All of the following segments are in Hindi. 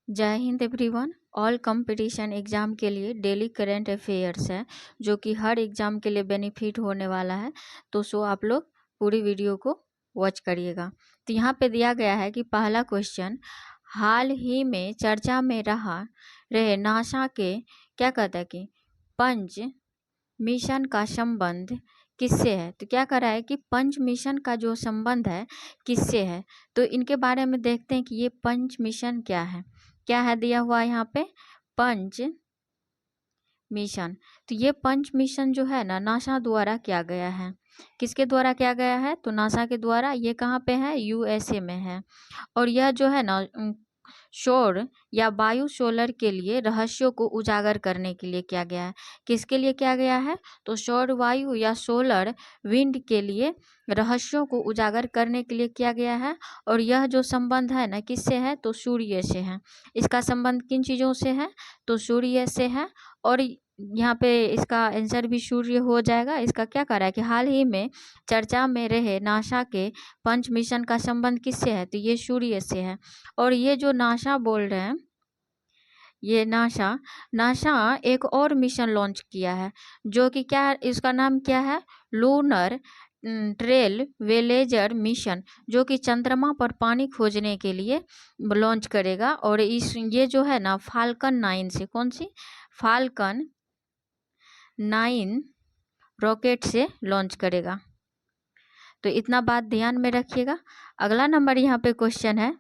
जय Hind everyone. All competition exam के लिए डेली करंट अफेयर्स है जो कि हर एग्ज़ाम के लिए बेनिफिट होने वाला है। तो आप लोग पूरी वीडियो को वॉच करिएगा। तो यहाँ पे दिया गया है कि पहला क्वेश्चन, हाल ही में चर्चा में रहे नासा के क्या कहता है कि पंच मिशन का संबंध किससे है। तो क्या कर रहा है कि पंच मिशन का जो संबंध है किससे है। तो इनके बारे में देखते हैं कि ये पंच मिशन क्या है दिया हुआ है यहाँ पे पंच मिशन। तो ये पंच मिशन जो है ना नासा द्वारा किया गया है। किसके द्वारा किया गया है? तो नासा के द्वारा। ये कहाँ पे है? यूएसए में है। और यह जो है ना सौर या वायु सोलर के लिए रहस्यों को उजागर करने के लिए किया गया है। किसके लिए किया गया है? तो सौर वायु या सोलर विंड के लिए रहस्यों को उजागर करने के लिए किया गया है। और यह जो संबंध है ना किससे है? तो सूर्य से है। इसका संबंध किन चीज़ों से है? तो सूर्य से है। और यहाँ पे इसका आंसर भी सूर्य हो जाएगा। इसका क्या कर रहा है कि हाल ही में चर्चा में रहे नासा के पंच मिशन का संबंध किससे है? तो ये सूर्य से है। और ये जो नासा बोल रहे हैं, ये नासा एक और मिशन लॉन्च किया है जो कि क्या, इसका नाम क्या है? लूनर ट्रेल वेलेजर मिशन, जो कि चंद्रमा पर पानी खोजने के लिए लॉन्च करेगा। और ये जो है ना फाल्कन 9 से, कौन सी? फाल्कन 9 रॉकेट से लॉन्च करेगा। तो इतना बात ध्यान में रखिएगा। अगला नंबर यहाँ पे क्वेश्चन है,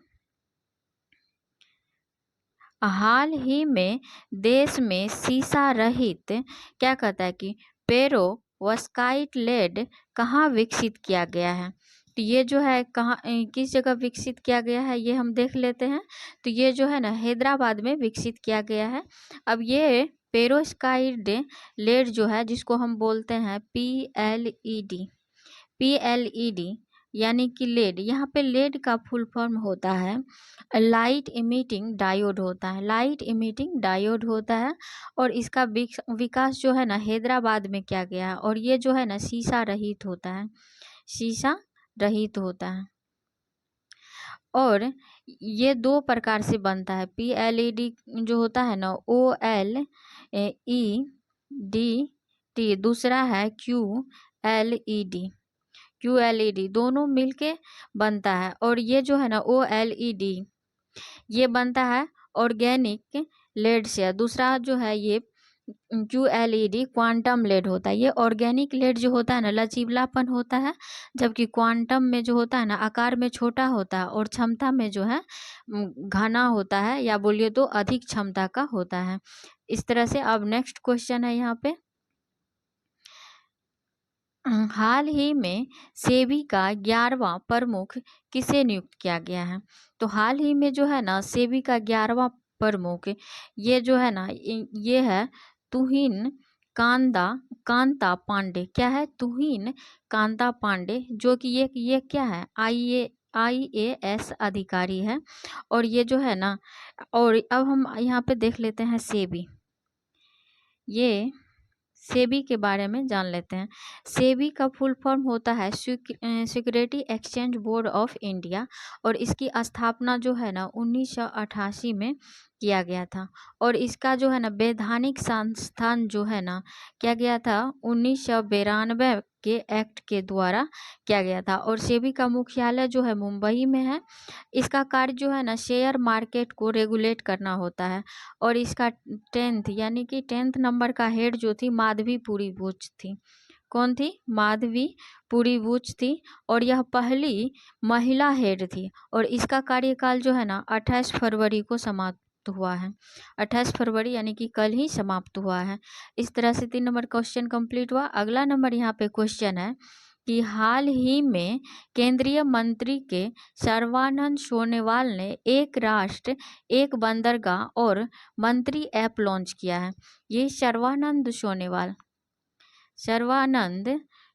हाल ही में देश में शीशा रहित क्या कहता है कि पेरोवस्काइट लेड कहाँ विकसित किया गया है। तो ये जो है कहाँ, किस जगह विकसित किया गया है ये हम देख लेते हैं। तो ये जो है ना हैदराबाद में विकसित किया गया है। अब ये पेरोस्काइड लेड जो है, जिसको हम बोलते हैं पीएलईडी यानी कि लेड, यहाँ पे लेड का फुल फॉर्म होता है लाइट इमिटिंग डायोड होता है। लाइट इमिटिंग डायोड होता है। और इसका विकास जो है ना हैदराबाद में किया गया है। और ये जो है ना शीशा रहित होता है, शीशा रहित होता है। और ये दो प्रकार से बनता है। पीएलईडी जो होता है ना OLED, दूसरा है QLED दोनों मिलके बनता है। और ये जो है ना OLED ये बनता है ऑर्गेनिक लेड से। दूसरा जो है ये QLED क्वांटम लेड होता है। ये ऑर्गेनिक लेड जो होता है ना लचीलापन होता है, जबकि क्वांटम में जो होता है ना आकार में छोटा होता है और क्षमता में जो है घना होता है, या बोलिए तो अधिक क्षमता का होता है। इस तरह से अब नेक्स्ट क्वेश्चन है यहाँ पे, हाल ही में सेबी का 11वां प्रमुख किसे नियुक्त किया गया है। तो हाल ही में जो है ना सेबी का 11वां प्रमुख ये जो है ना ये है तुहिन कांता पांडे। क्या है? तुहिन कांता पांडे, जो कि ये क्या है? IAS अधिकारी है। और ये जो है ना, और अब हम यहाँ पे देख लेते हैं सेबी। ये सेबी के बारे में जान लेते हैं। सेबी का फुल फॉर्म होता है security exchange board of India. और इसकी स्थापना जो है ना 1988 में किया गया था। और इसका जो है ना वैधानिक संस्थान जो है ना किया गया था 1992 के एक्ट के द्वारा किया गया था। और सेबी का मुख्यालय जो है मुंबई में है। इसका कार्य जो है ना शेयर मार्केट को रेगुलेट करना होता है। और इसका 10th यानी कि 10th नंबर का हेड जो थी माधवी पुरी बुच थी। कौन थी? माधवी पुरी बुच थी। और यह पहली महिला हेड थी। और इसका कार्यकाल जो है ना 28 फरवरी को समाप्त हुआ है। 28 फरवरी यानी कि कल ही समाप्त हुआ है। इस तरह से 3 नंबर क्वेश्चन कंप्लीट हुआ। अगला नंबर यहाँ पे क्वेश्चन है कि हाल ही में केंद्रीय मंत्री के सर्बानंद सोनोवाल ने एक राष्ट्र एक बंदरगाह और मंत्री ऐप लॉन्च किया है। ये सर्बानंद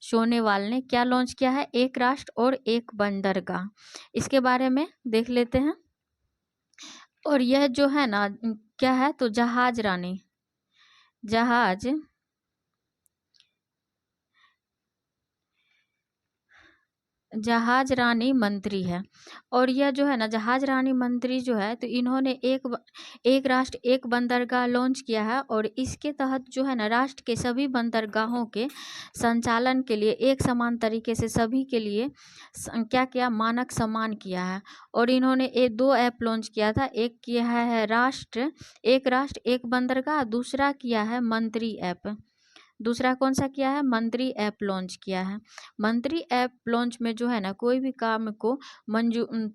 सोनोवाल ने क्या लॉन्च किया है? एक राष्ट्र और एक बंदरगाह। इसके बारे में देख लेते हैं। और यह जो है ना क्या है? तो जहाज जहाज रानी मंत्री है। और यह जो है ना जहाज रानी मंत्री जो है तो इन्होंने एक राष्ट्र एक बंदरगाह लॉन्च किया है और इसके तहत जो है ना राष्ट्र के सभी बंदरगाहों के संचालन के लिए एक समान तरीके से सभी के लिए क्या क्या मानक समान किया है। और इन्होंने 2 ऐप लॉन्च किया था, एक किया है राष्ट्र एक बंदरगाह, दूसरा किया है मंत्री ऐप। दूसरा कौन सा किया है? मंत्री ऐप लॉन्च किया है। मंत्री ऐप लॉन्च में जो है ना कोई भी काम को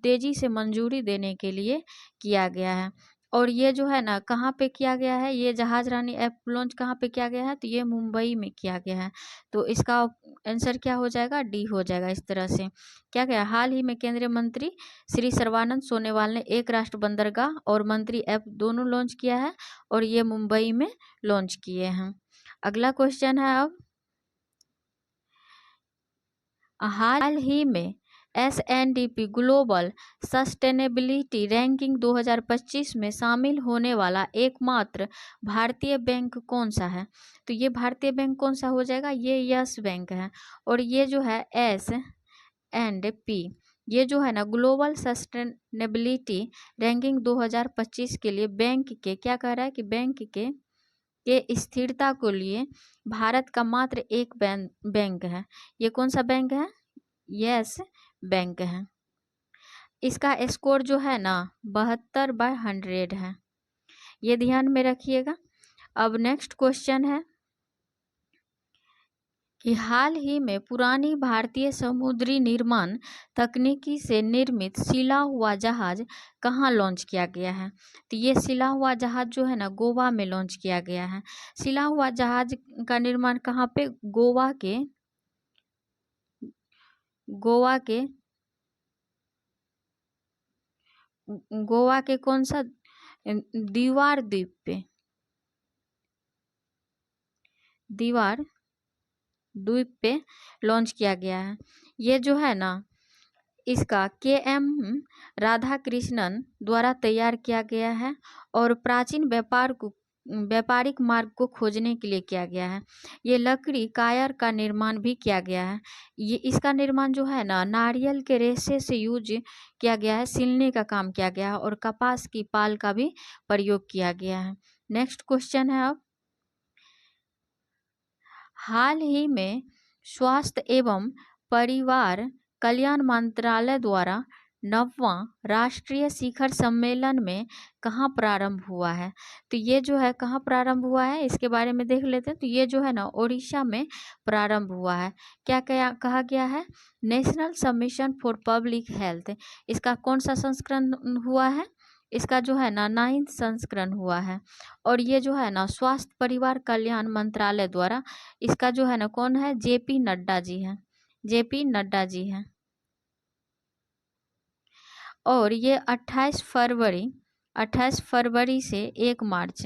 तेजी से मंजूरी देने के लिए किया गया है। और ये जो है ना कहाँ पे किया गया है? ये जहाज रानी ऐप लॉन्च कहाँ पे किया गया है? तो ये मुंबई में किया गया है। तो इसका आंसर क्या हो जाएगा? डी हो जाएगा। इस तरह से क्या गया? हाल ही में केंद्रीय मंत्री श्री सर्बानंद सोनोवाल ने एक राष्ट्र बंदरगाह और मंत्री ऐप दोनों लॉन्च किया है और ये मुंबई में लॉन्च किए हैं। अगला क्वेश्चन है अब, हाल ही में S&P ग्लोबल सस्टेनेबिलिटी रैंकिंग 2025 में शामिल होने वाला एकमात्र भारतीय बैंक कौन सा है? तो ये भारतीय बैंक कौन सा हो जाएगा? ये यस बैंक है। और ये जो है S&P ये जो है ना ग्लोबल सस्टेनेबिलिटी रैंकिंग 2025 के लिए बैंक के क्या कह रहा है कि बैंक के स्थिरता को लिए भारत का मात्र एक बैंक है। ये कौन सा बैंक है? यस बैंक है। इसका स्कोर जो है ना 72/100 है, ये ध्यान में रखिएगा। अब नेक्स्ट क्वेश्चन है कि हाल ही में पुरानी भारतीय समुद्री निर्माण तकनीकी से निर्मित सिला हुआ जहाज कहाँ लॉन्च किया गया है? तो ये सिला हुआ जहाज जो है ना गोवा में लॉन्च किया गया है। सिला हुआ जहाज का निर्माण कहाँ पे? गोवा के कौन सा दीवार द्वीप पे, दीवार द्वीप पे लॉन्च किया गया है। ये जो है ना इसका KM राधाकृष्णन द्वारा तैयार किया गया है और प्राचीन व्यापारिक मार्ग को खोजने के लिए किया गया है। ये लकड़ी कायर का निर्माण भी किया गया है। ये इसका निर्माण जो है ना नारियल के रेशे से यूज किया गया है, सिलने का काम किया गया है और कपास की पाल का भी प्रयोग किया गया है। नेक्स्ट क्वेश्चन है अब, हाल ही में स्वास्थ्य एवं परिवार कल्याण मंत्रालय द्वारा 9वां राष्ट्रीय शिखर सम्मेलन में कहाँ प्रारंभ हुआ है? तो ये जो है कहाँ प्रारंभ हुआ है इसके बारे में देख लेते हैं। तो ये जो है ना ओडिशा में प्रारंभ हुआ है। क्या कहा गया है? National submission for public health. इसका कौन सा संस्करण हुआ है? इसका जो है ना 9th संस्करण हुआ है। और ये जो है ना स्वास्थ्य परिवार कल्याण मंत्रालय द्वारा इसका जो है ना कौन है? JP नड्डा जी हैं, JP नड्डा जी हैं। और ये 28 फरवरी से 1 मार्च,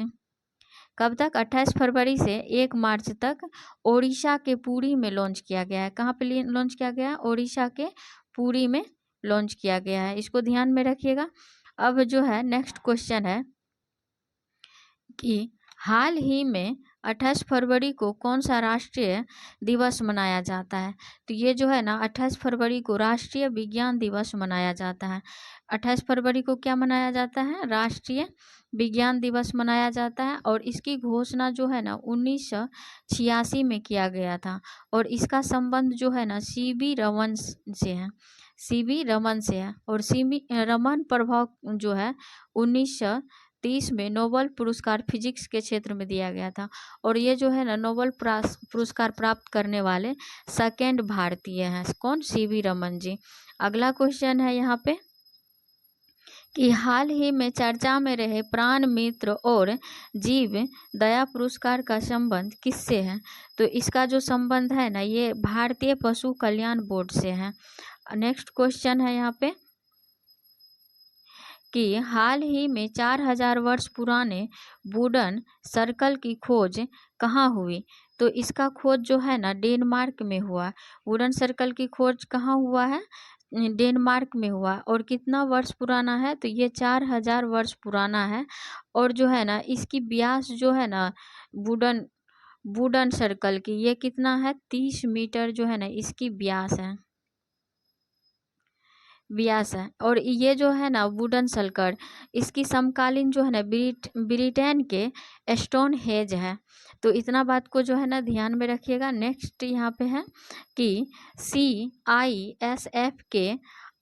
कब तक? 28 फरवरी से 1 मार्च तक ओडिशा के पुरी में लॉन्च किया गया है। कहाँ पे लॉन्च किया गया है? ओडिशा के पुरी में लॉन्च किया गया है। इसको ध्यान में रखिएगा। अब जो है नेक्स्ट क्वेश्चन है कि हाल ही में 28 फरवरी को कौन सा राष्ट्रीय दिवस मनाया जाता है? तो ये जो है ना 28 फरवरी को राष्ट्रीय विज्ञान दिवस मनाया जाता है। 28 फरवरी को क्या मनाया जाता है? राष्ट्रीय विज्ञान दिवस मनाया जाता है। और इसकी घोषणा जो है ना 1986 में किया गया था और इसका संबंध जो है ना CV रमन से है, CV रमन से है। और CV रमन प्रभाव जो है 1930 में नोबेल पुरस्कार फिजिक्स के क्षेत्र में दिया गया था। और ये जो है ना नोबेल पुरस्कार प्राप्त करने वाले सेकेंड भारतीय हैं। कौन? CV रमन जी। अगला क्वेश्चन है यहाँ पे कि हाल ही में चर्चा में रहे प्राण मित्र और जीव दया पुरस्कार का संबंध किससे है? तो इसका जो संबंध है ना ये भारतीय पशु कल्याण बोर्ड से है। नेक्स्ट क्वेश्चन है यहाँ पे कि हाल ही में 4000 वर्ष पुराने वुडन सर्कल की खोज कहाँ हुई? तो इसका खोज जो है ना डेनमार्क में हुआ। वुडन सर्कल की खोज कहाँ हुआ है? डेनमार्क में हुआ। और कितना वर्ष पुराना है? तो ये 4000 वर्ष पुराना है। और जो है ना इसकी व्यास जो है ना वुडन सर्कल की ये कितना है? 30 मीटर जो है ना इसकी व्यास है। व्यास है। और ये जो है ना वुडन सल्कर, इसकी समकालीन जो है ना ब्रिटेन के स्टोन हेज है। तो इतना बात को जो है ना ध्यान में रखिएगा। नेक्स्ट यहाँ पे है कि CISF के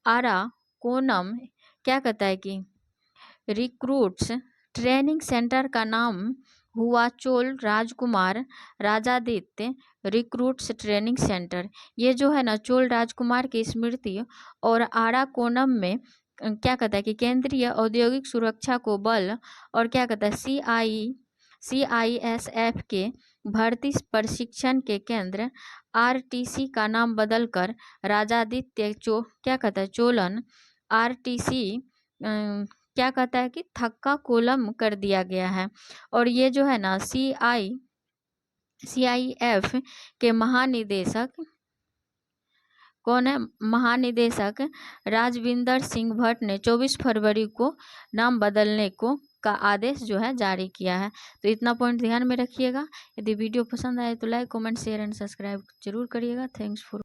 आराकोनम क्या कहता है कि रिक्रूट्स ट्रेनिंग सेंटर का नाम हुआ चोल राजकुमार राजादित्य रिक्रूट्स ट्रेनिंग सेंटर। ये जो है ना चोल राजकुमार की स्मृति और आराकोनम में क्या कहता है कि केंद्रीय औद्योगिक सुरक्षा को बल और क्या कहता है CISF के भर्ती प्रशिक्षण के केंद्र RTC का नाम बदलकर राजादित्य क्या कहता है चोलन RTC क्या कहता है कि थक्का कोलम कर दिया गया है। और ये जो है ना CIF के महानिदेशक कौन है? महानिदेशक राजविंदर सिंह भट्ट ने 24 फरवरी को नाम बदलने का आदेश जो है जारी किया है। तो इतना पॉइंट ध्यान में रखिएगा। यदि वीडियो पसंद आए तो like comment share and subscribe जरूर करिएगा। Thanks for